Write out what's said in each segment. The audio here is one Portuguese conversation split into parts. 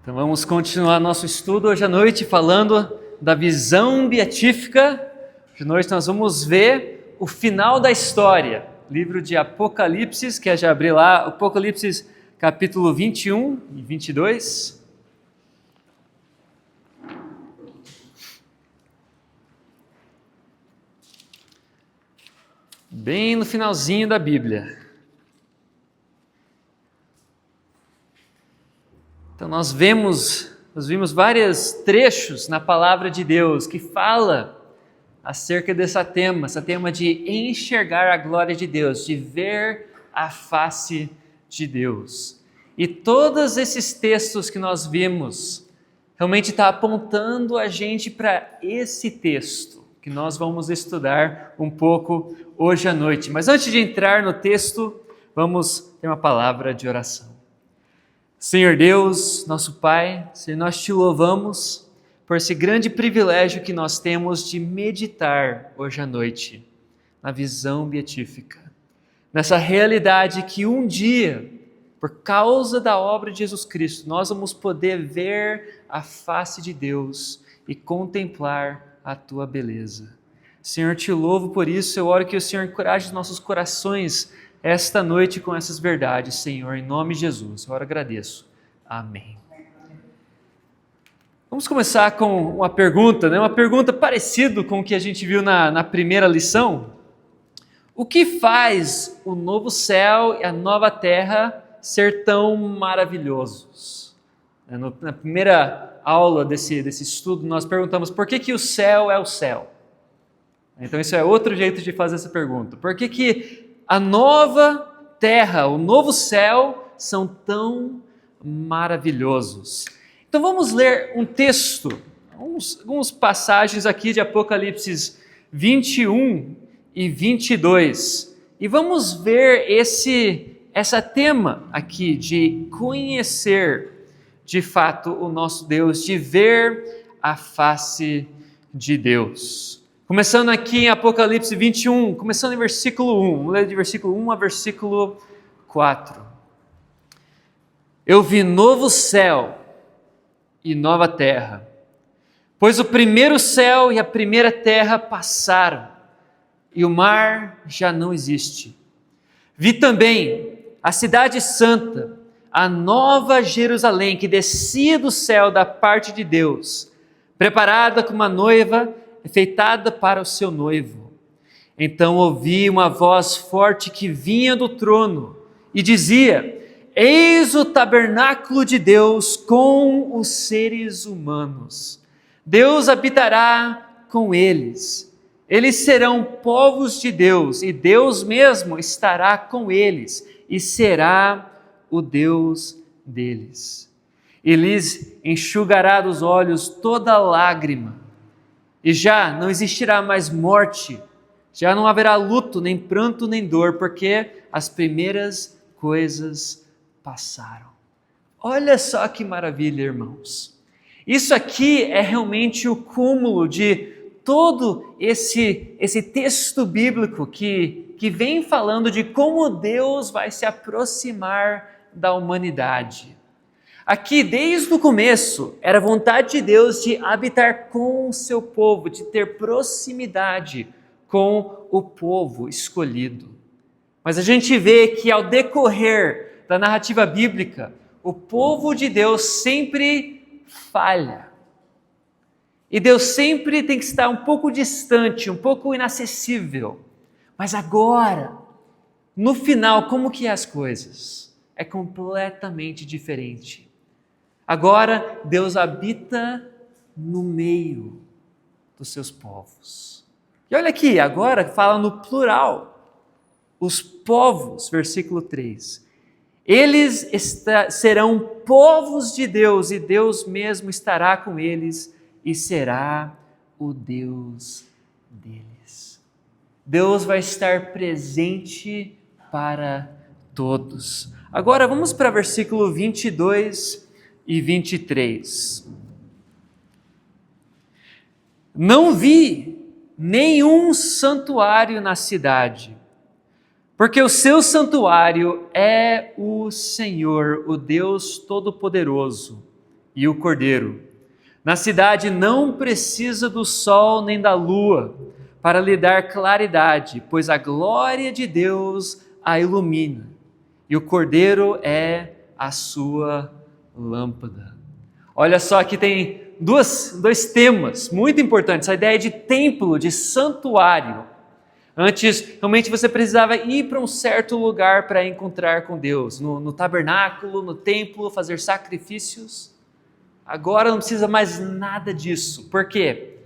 Então vamos continuar nosso estudo hoje à noite falando da visão beatífica. Hoje à noite nós vamos ver o final da história, livro de Apocalipse, quer já abrir lá, Apocalipse capítulo 21 e 22. Bem no finalzinho da Bíblia. Então nós vimos vários trechos na palavra de Deus que fala acerca desse tema de enxergar a glória de Deus, de ver a face de Deus. E todos esses textos que nós vimos realmente estão apontando a gente para esse texto que nós vamos estudar um pouco hoje à noite. Mas antes de entrar no texto, vamos ter uma palavra de oração. Senhor Deus, nosso Pai, Senhor, nós te louvamos por esse grande privilégio que nós temos de meditar hoje à noite na visão beatífica, nessa realidade que um dia, por causa da obra de Jesus Cristo, nós vamos poder ver a face de Deus e contemplar a Tua beleza. Senhor, te louvo por isso, eu oro que o Senhor encoraje os nossos corações esta noite com essas verdades, Senhor, em nome de Jesus. Eu agradeço. Amém. Vamos começar com uma pergunta, Uma pergunta parecida com o que a gente viu na primeira lição. O que faz o novo céu e a nova terra ser tão maravilhosos? Na primeira aula desse estudo, nós perguntamos por que o céu é o céu. Então, isso é outro jeito de fazer essa pergunta. Por que a nova terra, o novo céu são tão maravilhosos? Então vamos ler um texto, algumas passagens aqui de Apocalipse 21 e 22. E vamos ver esse tema aqui de conhecer de fato o nosso Deus, de ver a face de Deus. Começando aqui em Apocalipse 21, começando em versículo 1, vamos ler de versículo 1 a versículo 4. Eu vi novo céu e nova terra, pois o primeiro céu e a primeira terra passaram, e o mar já não existe. Vi também a cidade santa, a nova Jerusalém, que descia do céu da parte de Deus, preparada como uma noiva, enfeitada para o seu noivo. Então ouvi uma voz forte que vinha do trono e dizia: Eis o tabernáculo de Deus com os seres humanos. Deus habitará com eles. Eles serão povos de Deus e Deus mesmo estará com eles e será o Deus deles. E lhes enxugará dos olhos toda lágrima. E já não existirá mais morte, já não haverá luto, nem pranto, nem dor, porque as primeiras coisas passaram. Olha só que maravilha, irmãos. Isso aqui é realmente o cúmulo de todo esse texto bíblico que vem falando de como Deus vai se aproximar da humanidade. Aqui, desde o começo, era vontade de Deus de habitar com o seu povo, de ter proximidade com o povo escolhido. Mas a gente vê que ao decorrer da narrativa bíblica, o povo de Deus sempre falha. E Deus sempre tem que estar um pouco distante, um pouco inacessível. Mas agora, no final, como que é as coisas? É completamente diferente. Agora, Deus habita no meio dos seus povos. E olha aqui, agora fala no plural. Os povos, versículo 3. Eles serão povos de Deus e Deus mesmo estará com eles e será o Deus deles. Deus vai estar presente para todos. Agora vamos para versículo 22 e 23. Não vi nenhum santuário na cidade, porque o seu santuário é o Senhor, o Deus Todo-Poderoso, e o Cordeiro. Na cidade não precisa do sol nem da lua para lhe dar claridade, pois a glória de Deus a ilumina, e o Cordeiro é a sua lâmpada. Olha só, aqui tem dois temas muito importantes, a ideia de templo, de santuário. Antes, realmente você precisava ir para um certo lugar para encontrar com Deus, no tabernáculo, no templo, fazer sacrifícios. Agora não precisa mais nada disso. Por quê?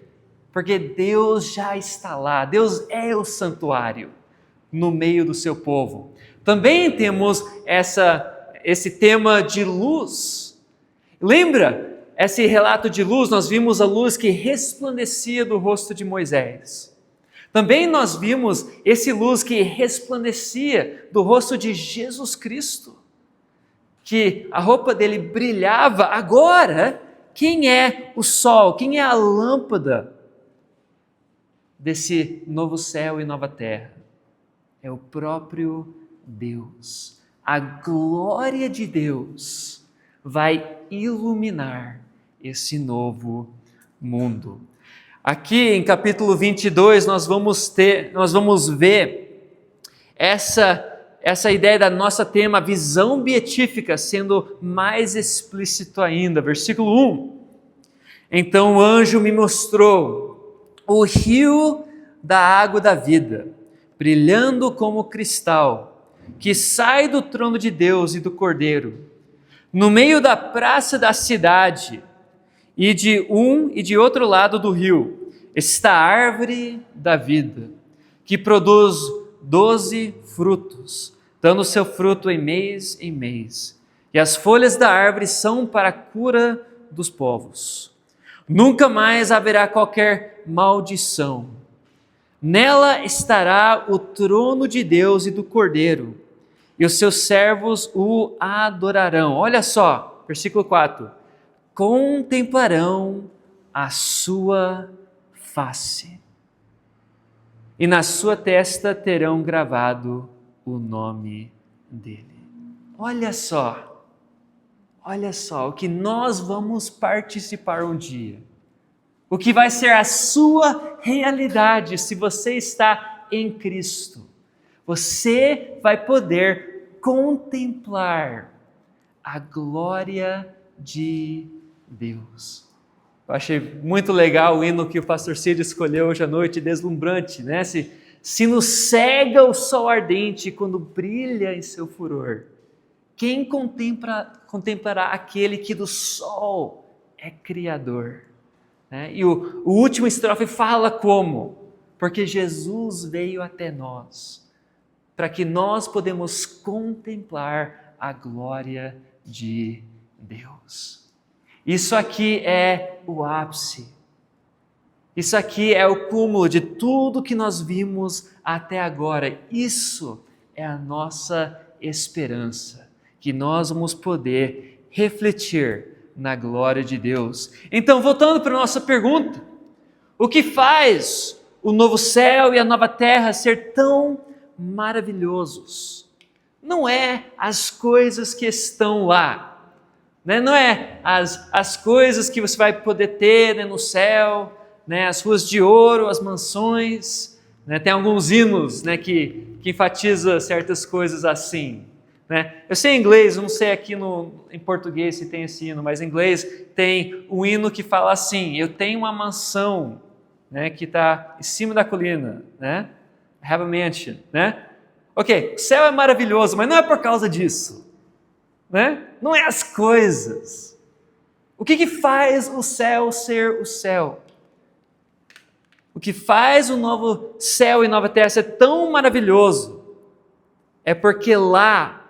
Porque Deus já está lá, Deus é o santuário no meio do seu povo. Também temos esse tema de luz. Lembra esse relato de luz? Nós vimos a luz que resplandecia do rosto de Moisés. Também nós vimos esse luz que resplandecia do rosto de Jesus Cristo, que a roupa dele brilhava. Agora, quem é o sol? Quem é a lâmpada desse novo céu e nova terra? É o próprio Deus. A glória de Deus vai iluminar esse novo mundo. Aqui em capítulo 22 nós vamos ver essa ideia da nossa tema, visão beatífica, sendo mais explícito ainda. Versículo 1. Então o anjo me mostrou o rio da água da vida, brilhando como cristal, que sai do trono de Deus e do Cordeiro. No meio da praça da cidade, e de um e de outro lado do rio, está a árvore da vida, que produz 12 frutos, dando seu fruto em mês. E as folhas da árvore são para a cura dos povos. Nunca mais haverá qualquer maldição. Nela estará o trono de Deus e do Cordeiro, e os seus servos o adorarão. Olha só, versículo 4. Contemplarão a sua face, e na sua testa terão gravado o nome dele. Olha só o que nós vamos participar um dia, o que vai ser a sua realidade se você está em Cristo. Você vai poder contemplar a glória de Deus. Eu achei muito legal o hino que o pastor Cid escolheu hoje à noite, deslumbrante, né? Se nos cega o sol ardente quando brilha em seu furor, quem contemplará aquele que do sol é criador? Né? E o último estrofe fala como? Porque Jesus veio até nós, para que nós podemos contemplar a glória de Deus. Isso aqui é o ápice. Isso aqui é o cúmulo de tudo que nós vimos até agora. Isso é a nossa esperança, que nós vamos poder refletir na glória de Deus. Então, voltando para a nossa pergunta, o que faz o novo céu e a nova terra ser tão maravilhosos? Não é as coisas que estão lá, né? Não é as coisas que você vai poder ter, né, no céu, né, as ruas de ouro, as mansões, né? Tem alguns hinos, né, que enfatiza certas coisas assim, né? Eu sei em inglês, eu não sei aqui em português se tem esse hino, mas em inglês tem um hino que fala assim: eu tenho uma mansão, né, que está em cima da colina, né? I have a mansion, né? Ok, o céu é maravilhoso, mas não é por causa disso, né? Não é as coisas. O que faz o céu ser o céu? O que faz o novo céu e nova terra ser tão maravilhoso é porque lá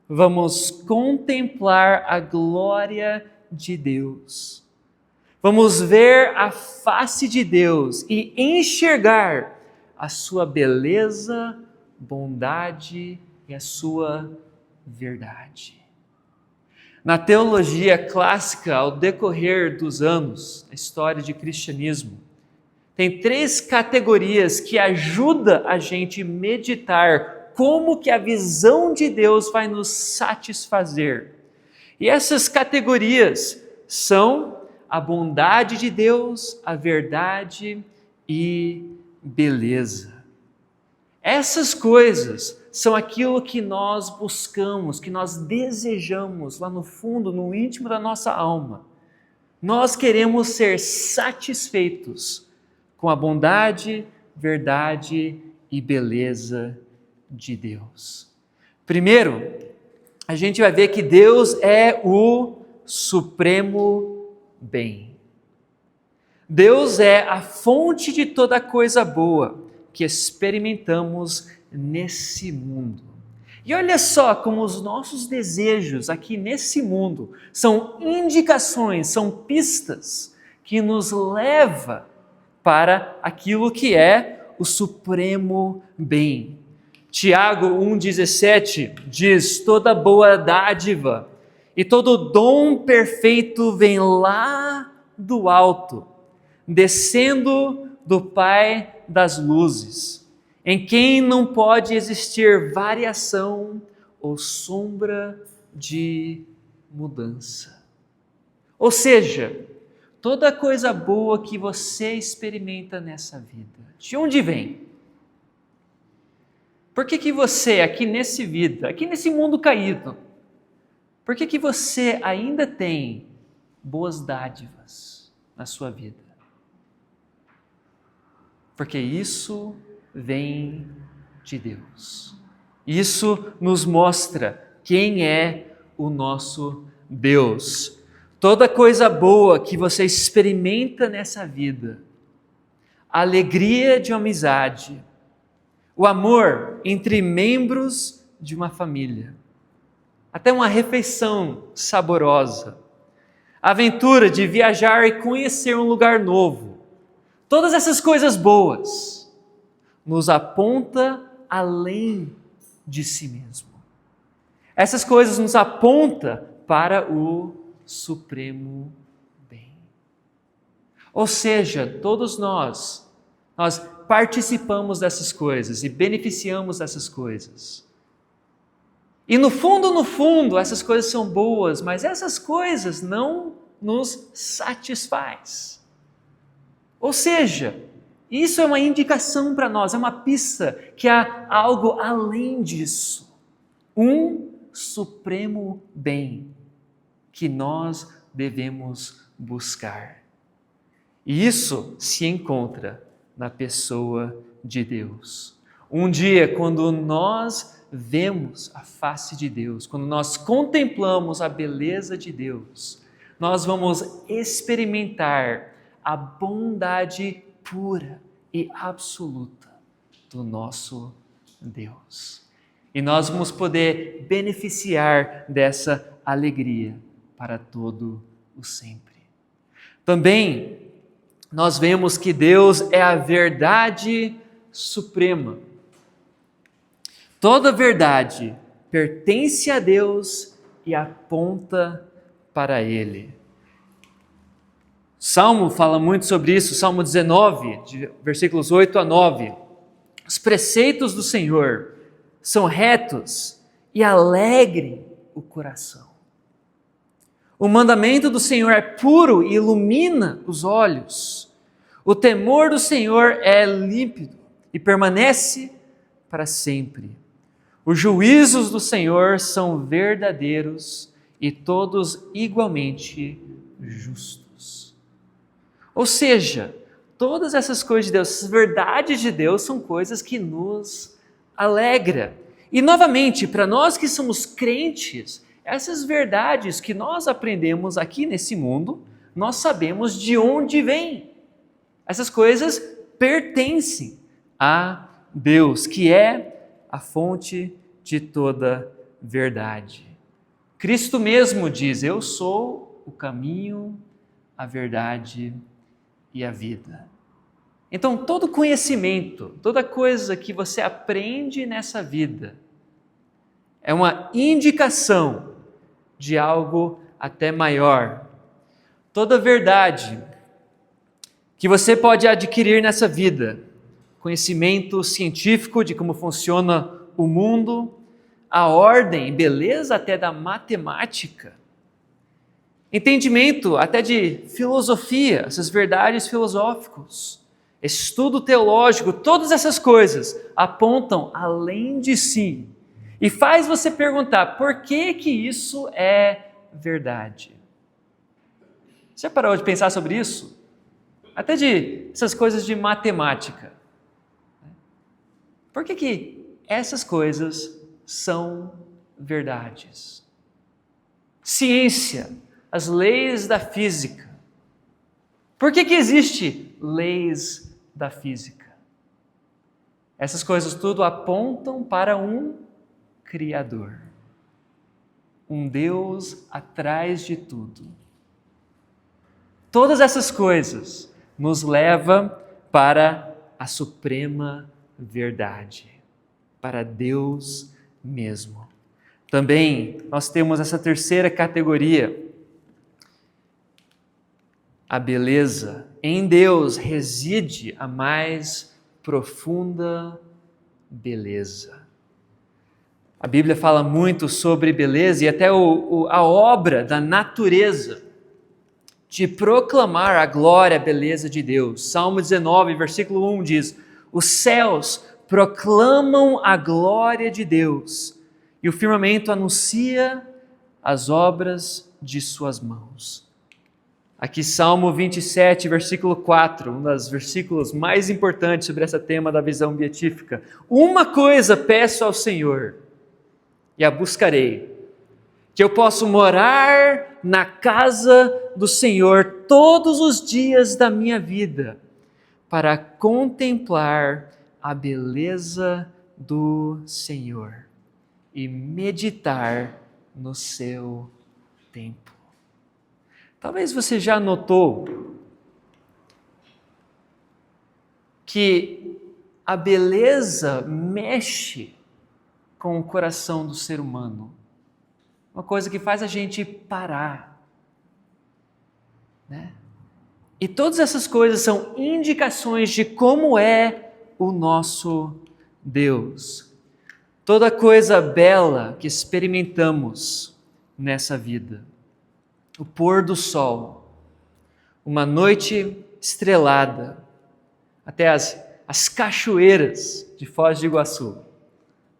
vamos contemplar a glória de Deus. Vamos ver a face de Deus e enxergar a sua beleza, bondade e a sua verdade. Na teologia clássica, ao decorrer dos anos, a história de cristianismo, tem 3 categorias que ajudam a gente a meditar como que a visão de Deus vai nos satisfazer. E essas categorias são a bondade de Deus, a verdade e beleza. Essas coisas são aquilo que nós buscamos, que nós desejamos lá no fundo, no íntimo da nossa alma. Nós queremos ser satisfeitos com a bondade, verdade e beleza de Deus. Primeiro, a gente vai ver que Deus é o supremo bem. Deus é a fonte de toda coisa boa que experimentamos nesse mundo. E olha só como os nossos desejos aqui nesse mundo são indicações, são pistas que nos leva para aquilo que é o supremo bem. Tiago 1,17 diz: toda boa dádiva e todo dom perfeito vem lá do alto, descendo do Pai das luzes, em quem não pode existir variação ou sombra de mudança. Ou seja, toda coisa boa que você experimenta nessa vida, de onde vem? Por que você, aqui nesse mundo caído, por que você ainda tem boas dádivas na sua vida? Porque isso vem de Deus. Isso nos mostra quem é o nosso Deus. Toda coisa boa que você experimenta nessa vida, a alegria de uma amizade, o amor entre membros de uma família, até uma refeição saborosa, a aventura de viajar e conhecer um lugar novo, todas essas coisas boas nos aponta além de si mesmo. Essas coisas nos apontam para o supremo bem. Ou seja, todos nós participamos dessas coisas e beneficiamos dessas coisas. E no fundo, essas coisas são boas, mas essas coisas não nos satisfaz. Ou seja, isso é uma indicação para nós, é uma pista que há algo além disso. Um supremo bem que nós devemos buscar. E isso se encontra na pessoa de Deus. Um dia, quando nós vemos a face de Deus, quando nós contemplamos a beleza de Deus, nós vamos experimentar a bondade pura e absoluta do nosso Deus. E nós vamos poder beneficiar dessa alegria para todo o sempre. Também nós vemos que Deus é a verdade suprema. Toda verdade pertence a Deus e aponta para Ele. Salmo fala muito sobre isso, Salmo 19, de versículos 8 a 9. Os preceitos do Senhor são retos e alegrem o coração. O mandamento do Senhor é puro e ilumina os olhos. O temor do Senhor é límpido e permanece para sempre. Os juízos do Senhor são verdadeiros e todos igualmente justos. Ou seja, todas essas coisas de Deus, essas verdades de Deus são coisas que nos alegram. E novamente, para nós que somos crentes, essas verdades que nós aprendemos aqui nesse mundo, nós sabemos de onde vêm. Essas coisas pertencem a Deus, que é a fonte de toda verdade. Cristo mesmo diz: eu sou o caminho, a verdade e a vida. Então, todo conhecimento, toda coisa que você aprende nessa vida é uma indicação de algo até maior. Toda verdade que você pode adquirir nessa vida, conhecimento científico de como funciona o mundo, a ordem e beleza até da matemática, entendimento até de filosofia, essas verdades filosóficas, estudo teológico, todas essas coisas apontam além de si e faz você perguntar por que que isso é verdade. Você já parou de pensar sobre isso? Até de essas coisas de matemática. Por que que essas coisas são verdades? Ciência, as leis da física. Por que que existe leis da física? Essas coisas tudo apontam para um Criador. Um Deus atrás de tudo. Todas essas coisas nos levam para a suprema verdade, para Deus mesmo. Também nós temos essa terceira categoria, a beleza. Em Deus reside a mais profunda beleza. A Bíblia fala muito sobre beleza e até a obra da natureza de proclamar a glória, a beleza de Deus. Salmo 19, versículo 1 diz: os céus proclamam a glória de Deus e o firmamento anuncia as obras de suas mãos. Aqui Salmo 27, versículo 4, um dos versículos mais importantes sobre esse tema da visão beatífica. Uma coisa peço ao Senhor e a buscarei, que eu possa morar na casa do Senhor todos os dias da minha vida, para contemplar a beleza do Senhor e meditar no seu templo. Talvez você já notou que a beleza mexe com o coração do ser humano. Uma coisa que faz a gente parar, né? E todas essas coisas são indicações de como é o nosso Deus. Toda coisa bela que experimentamos nessa vida. O pôr do sol, uma noite estrelada, até as cachoeiras de Foz do Iguaçu,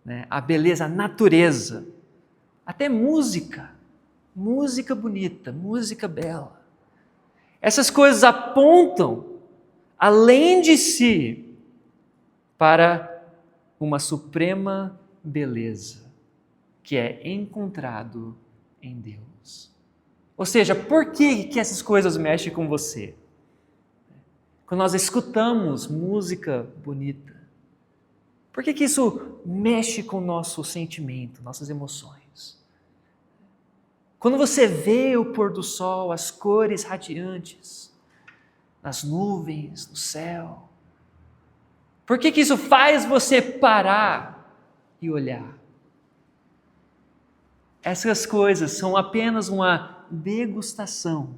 né? A beleza, a natureza, até música bonita, música bela. Essas coisas apontam, além de si, para uma suprema beleza que é encontrado em Deus. Ou seja, por que essas coisas mexem com você? Quando nós escutamos música bonita, por que isso mexe com o nosso sentimento, nossas emoções? Quando você vê o pôr do sol, as cores radiantes, nas nuvens, no céu, por que isso faz você parar e olhar? Essas coisas são apenas uma degustação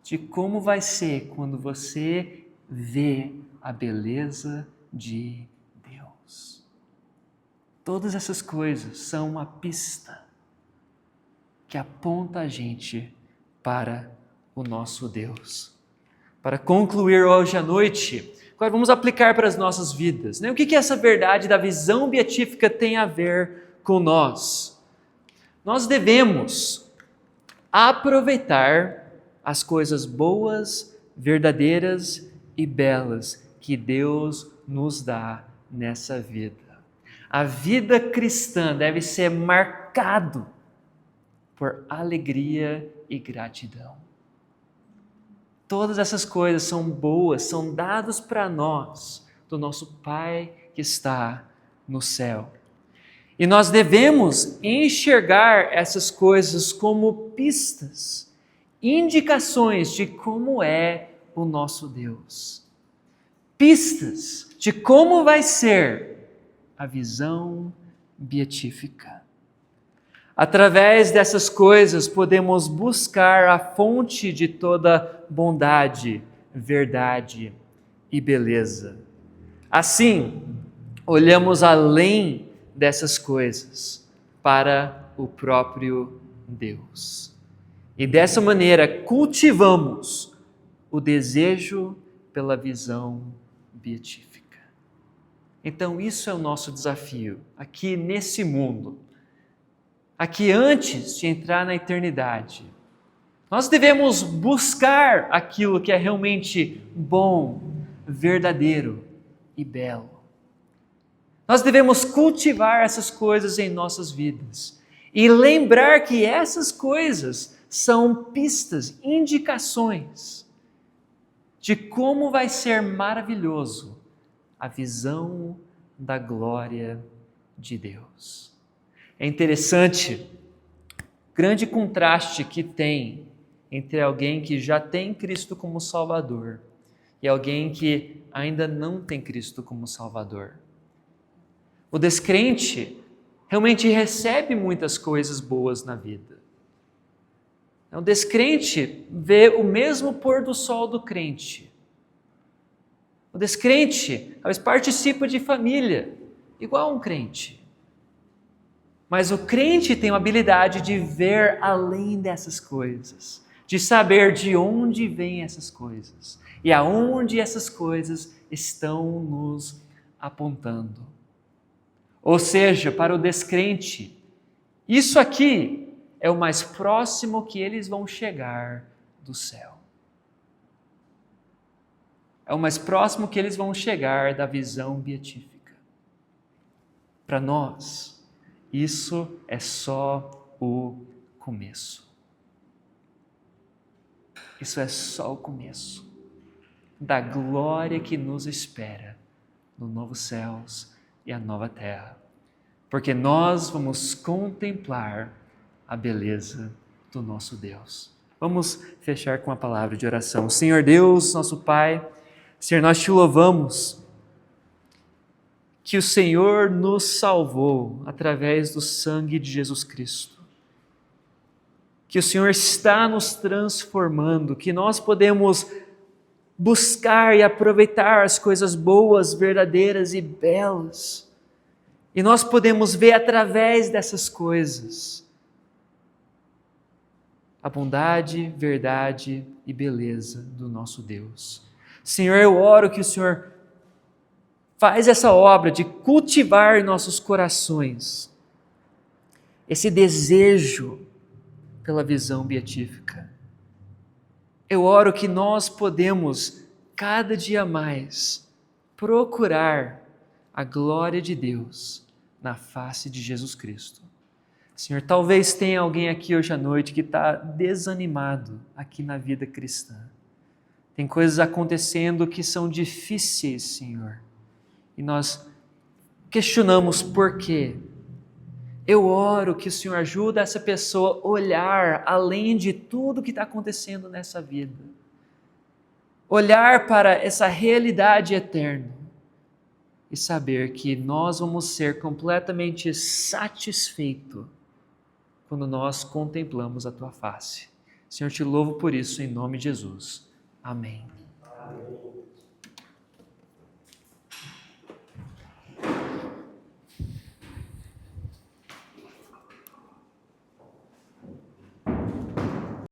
de como vai ser quando você vê a beleza de Deus. Todas essas coisas são uma pista que aponta a gente para o nosso Deus. Para concluir hoje à noite, agora vamos aplicar para as nossas vidas, né? O que essa verdade da visão beatífica tem a ver com nós? Nós devemos aproveitar as coisas boas, verdadeiras e belas que Deus nos dá nessa vida. A vida cristã deve ser marcado por alegria e gratidão. Todas essas coisas são boas, são dadas para nós, do nosso Pai que está no céu. E nós devemos enxergar essas coisas como pistas, indicações de como é o nosso Deus. Pistas de como vai ser a visão beatífica. Através dessas coisas, podemos buscar a fonte de toda bondade, verdade e beleza. Assim, olhamos além dessas coisas para o próprio Deus. E dessa maneira cultivamos o desejo pela visão beatífica. Então isso é o nosso desafio aqui nesse mundo. Aqui antes de entrar na eternidade, nós devemos buscar aquilo que é realmente bom, verdadeiro e belo. Nós devemos cultivar essas coisas em nossas vidas e lembrar que essas coisas são pistas, indicações de como vai ser maravilhoso a visão da glória de Deus. É interessante o grande contraste que tem entre alguém que já tem Cristo como Salvador e alguém que ainda não tem Cristo como Salvador. O descrente realmente recebe muitas coisas boas na vida. O descrente vê o mesmo pôr do sol do crente. O descrente, às vezes, participa de família, igual um crente. Mas o crente tem a habilidade de ver além dessas coisas, de saber de onde vêm essas coisas e aonde essas coisas estão nos apontando. Ou seja, para o descrente, isso aqui é o mais próximo que eles vão chegar do céu. É o mais próximo que eles vão chegar da visão beatífica. Para nós, isso é só o começo. Isso é só o começo da glória que nos espera no novo céus e a nova terra. Porque nós vamos contemplar a beleza do nosso Deus. Vamos fechar com a palavra de oração. Senhor Deus, nosso Pai, Senhor, nós te louvamos que o Senhor nos salvou através do sangue de Jesus Cristo. Que o Senhor está nos transformando, que nós podemos buscar e aproveitar as coisas boas, verdadeiras e belas. E nós podemos ver através dessas coisas a bondade, verdade e beleza do nosso Deus. Senhor, eu oro que o Senhor faz essa obra de cultivar em nossos corações esse desejo pela visão beatífica. Eu oro que nós podemos, cada dia mais, procurar a glória de Deus na face de Jesus Cristo. Senhor, talvez tenha alguém aqui hoje à noite que está desanimado aqui na vida cristã. Tem coisas acontecendo que são difíceis, Senhor. E nós questionamos por quê. Eu oro que o Senhor ajude essa pessoa a olhar além de tudo que está acontecendo nessa vida. Olhar para essa realidade eterna e saber que nós vamos ser completamente satisfeitos quando nós contemplamos a Tua face. Senhor, te louvo por isso em nome de Jesus. Amém.